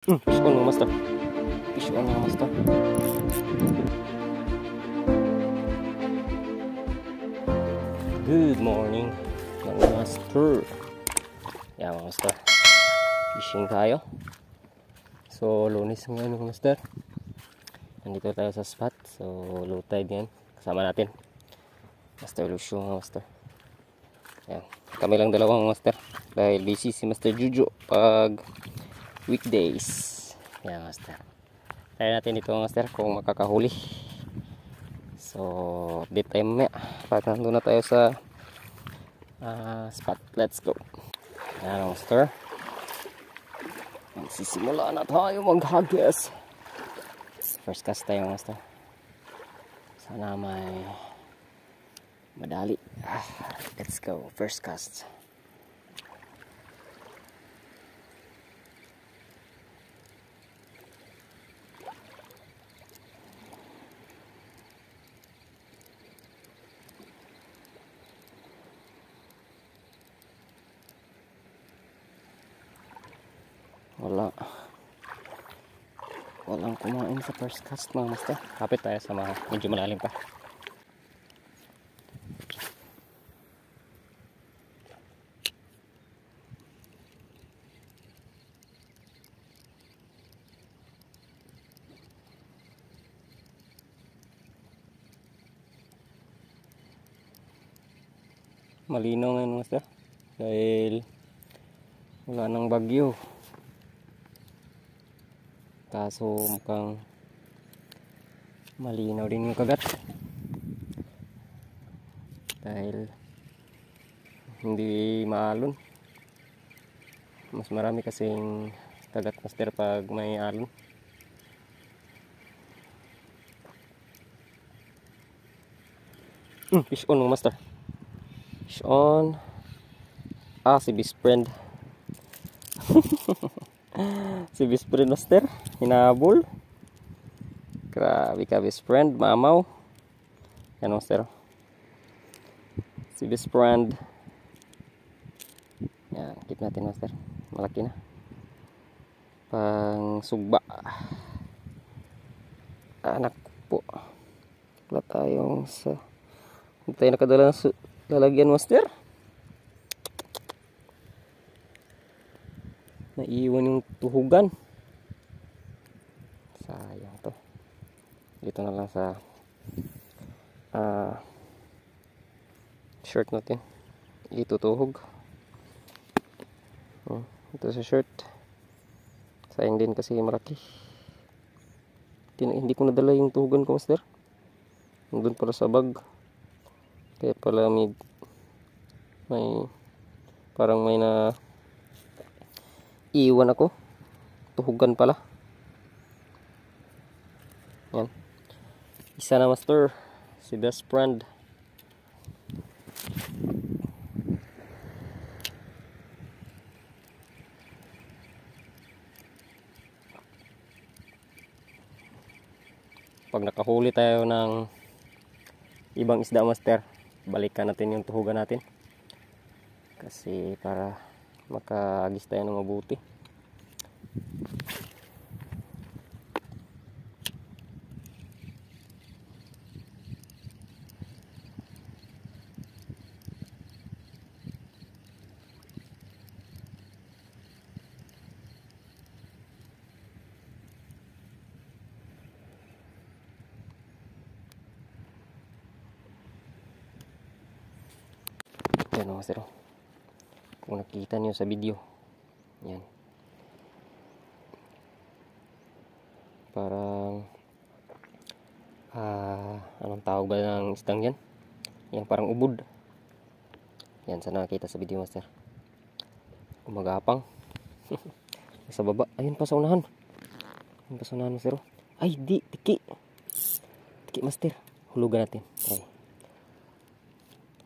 Fish on mga master. Fish on mga master. Good morning mga master. Yan mga master. Fishing tayo. So Lunes ngayon mga master. Nandito tayo sa spot. So low tide yan. Kasama natin Master Lucio mga master. Yan. Kami lang dalawang master. Dahil busy si Master Juju pag weekdays. Yan master. Try natin dito master kung makakahuli. So update tayo mamaya pag nandun na tayo sa spot. Let's go. Yan master. Magsisimula na tayo maghagis. First cast tayo master. Sana may madali. Let's go. First cast. Walang kumain sa first cast mga master. Kapit tayo sa mga medyo malalim pa. Malinaw ngayon master dahil wala nang bagyo. Kaso mukhang malinaw din yung kagat dahil hindi maalon. Mas marami kasing kagat master pag may alon. Fish on mga master. Fish on. Si best friend. Si best friend master hinabol. Grabe ka best friend, mamaw. Yan master. Si best friend. Yan, keep natin master. Malaki na. Pang sugba. Anak po. Wala tayong sa hindi tayo nakadala ng lalagyan master. Naiwan yung tuhugan. Sayang to. Dito na lang sa shirt natin itutuhog. Ito sa shirt. Sayang din kasi malaki. Hindi ko nadala yung tuhugan ko master. Nandun pala sa bag. Kaya pala may parang may na iwan ako. Tuhugan pala. Yan. Isa na master. Si best friend. Pag nakahuli tayo ng ibang isda master, balikan natin yung tuhugan natin. Kasi para makaagis tayo ng mabuti. Yan mga master. Kung nakita niyo sa video. Yan. Parang anong tawag ba ng isdang yan? Yang parang ubod. Yan, sana nakita sa video master. Kumagapang. Sa baba. Ayun pa sa unahan. Ayun pa sa unahan master. Ay di, tiki. Tiki master. Hulugan natin. Try.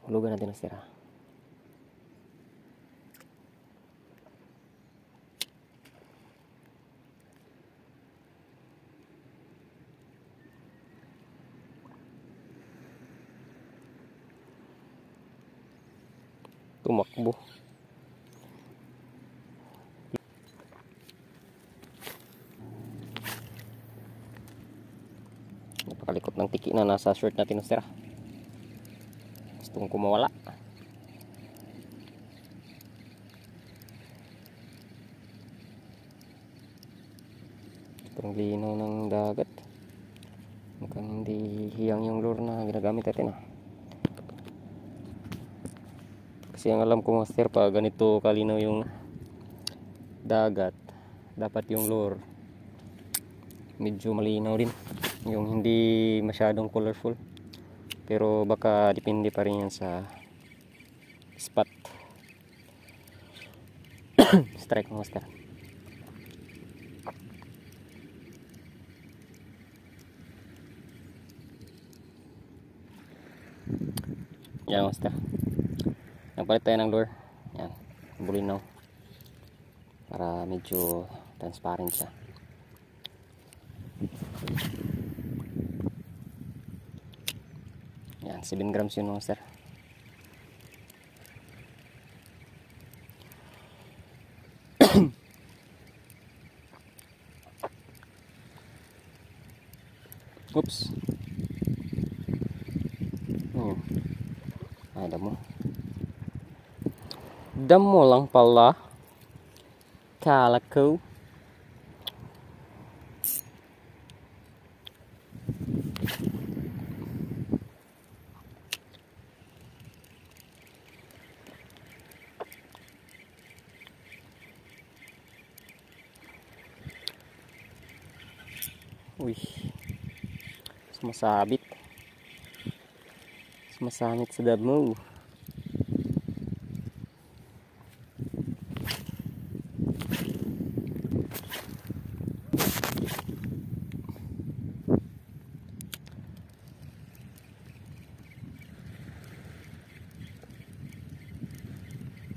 Hulugan natin master. Tumakbo. nakalikot ng tiki na nasa short natin, master. Gustong kumawala. Itong linaw ng dagat. Mukhang hindi hiyang yung lure na ginagamit natin, ah. Kasi ang alam ko, master, pag ganito kalinaw yung dagat, dapat yung lure medyo malinaw din, yung hindi masyadong colorful. Pero baka depende pa rin yan sa spot. Strike mo, master. Yan, master. Nagpalit tayo ng lure. Yan, bulinaw. Para medyo transparent siya. Yan, 7 grams yun, master. Oops. Ay, damo. Damo lang pala. Kala ko. Uy. Sumasabit. Sumasamit sa damo.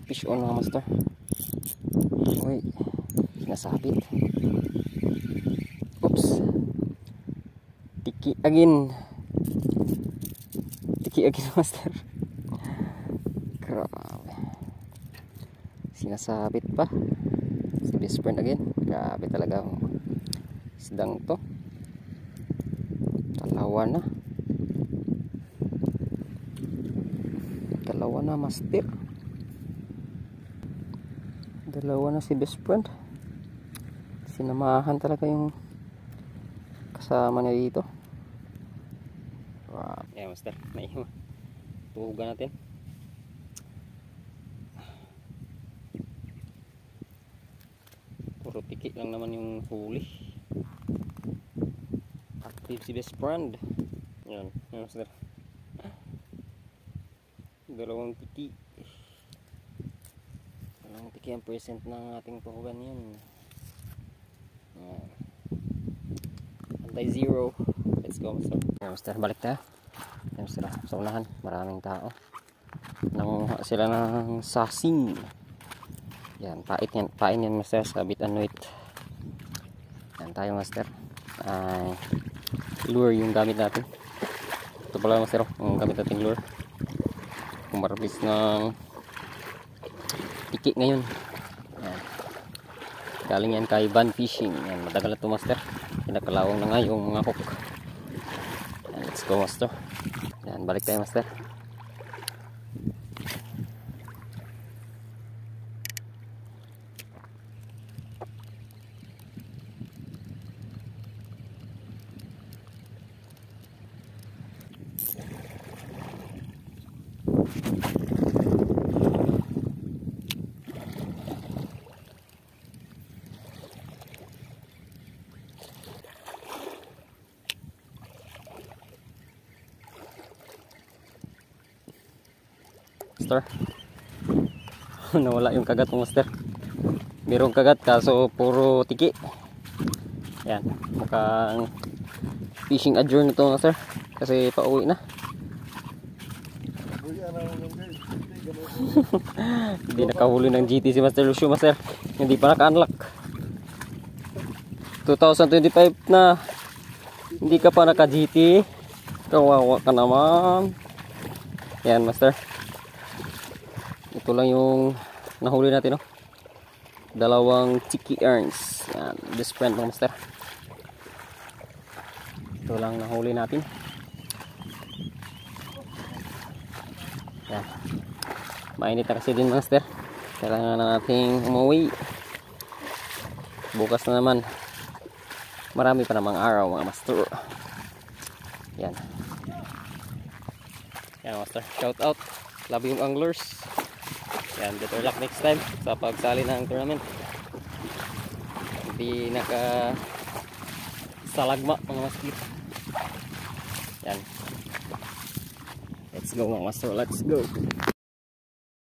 Fish on, mga master. Uy, sinasabit. Oops. Tiki again. Tiki again, master. Grabe. Sinasabit pa. Si best friend again. Grabe talaga ang isdang to. Dalawa na. Dalawa na, master. Dalawa na si best friend. Sinamahan talaga yung kasama niya dito. Wow. Yeah, master. Tuhugan natin. Puro tiki lang naman yung huli. Active si best friend. Yan. Yan, master. Dalawang tiki. Dalawang tiki ang present ng ating tuhugan yan. Yan. Antay zero. Let's go, master. Yan, master. Balik tayo. Yan, master. Sa unahan. Maraming tao. Nanguha sila ng sasing. Yan. Pait yan. Pain yan, master. Sabit and wait. Yan tayo, master. Ay, lure yung gamit natin. Ito pala, master. Yung gamit natin lure. Kumarbis ng tiki ngayon. Yan. Galing yan kay Van Fishing. Yan, matagal na ito, master. Pinakalawang na nga yung mga hook. Yan, let's go, master. Yan, balik tayo, master. Master. Nawala yung kagat mo, master. Merong kagat kaso puro tiki. Yan, mukhang fishing adjourn ito, master. Kasi pauwi na. Hindi nakahuli ng GT si Master Lucio, master. Hindi pa naka-unlock. 2025 na. Hindi ka pa naka-GT. Kawawa ka naman. Yan, master. Ito lang yung nahuli natin, no? Dalawang tiki earns. Yan, best friend ng master. ito lang nahuli natin. Yan. Mainit na kasi din master. Kailangan na nating umuwi. Bukas na naman. Marami pa namang araw mga master. Yan. Yan master. Shout out. Love yung anglers. Yan. Better luck next time sa pagsali ng tournament. Hindi naka salagma mga master. Yan. Let's go mga master. Let's go.